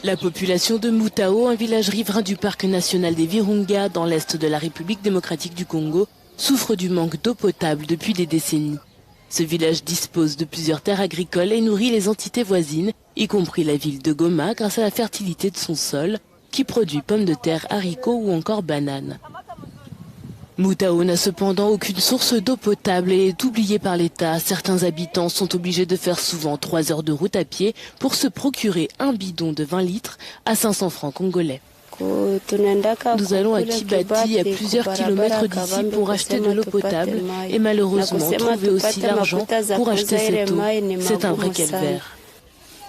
La population de Mutao, un village riverain du parc national des Virunga dans l'est de la République démocratique du Congo, souffre du manque d'eau potable depuis des décennies. Ce village dispose de plusieurs terres agricoles et nourrit les entités voisines, y compris la ville de Goma grâce à la fertilité de son sol, qui produit pommes de terre, haricots ou encore bananes. Mutao n'a cependant aucune source d'eau potable et est oubliée par l'État. Certains habitants sont obligés de faire souvent 3 heures de route à pied pour se procurer un bidon de 20 litres à 500 francs congolais. Nous allons à Kibati, à plusieurs kilomètres d'ici, pour acheter de l'eau potable et malheureusement trouver aussi l'argent pour acheter cette eau. C'est un vrai calvaire.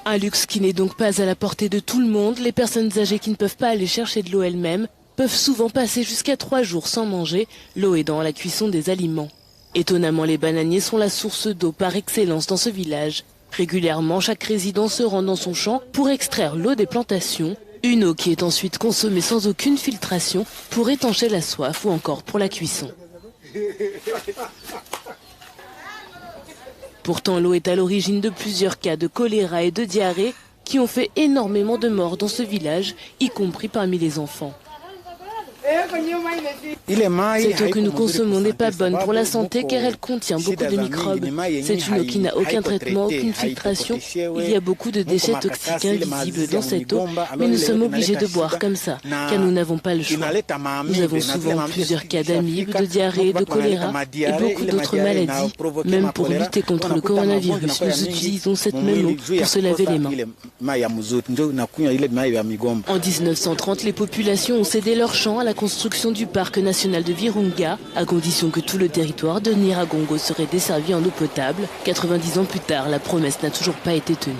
Un luxe qui n'est donc pas à la portée de tout le monde. Les personnes âgées qui ne peuvent pas aller chercher de l'eau elles-mêmes peuvent souvent passer jusqu'à 3 jours sans manger, l'eau aidant à la cuisson des aliments. Étonnamment, les bananiers sont la source d'eau par excellence dans ce village. Régulièrement, chaque résident se rend dans son champ pour extraire l'eau des plantations, une eau qui est ensuite consommée sans aucune filtration pour étancher la soif ou encore pour la cuisson. Pourtant, l'eau est à l'origine de plusieurs cas de choléra et de diarrhée qui ont fait énormément de morts dans ce village, y compris parmi les enfants. Cette eau que nous consommons n'est pas bonne pour la santé car elle contient beaucoup de microbes. C'est une eau qui n'a aucun traitement, aucune filtration. Il y a beaucoup de déchets toxiques invisibles dans cette eau, mais nous sommes obligés de boire comme ça, car nous n'avons pas le choix. Nous avons souvent plusieurs cas d'amibes, de diarrhée, de choléra et beaucoup d'autres maladies. Même pour lutter contre le coronavirus, nous utilisons cette même eau pour se laver les mains. En 1930, les populations ont cédé leurs champs à la construction du parc national de Virunga, à condition que tout le territoire de Nyiragongo serait desservi en eau potable. 90 ans plus tard, la promesse n'a toujours pas été tenue.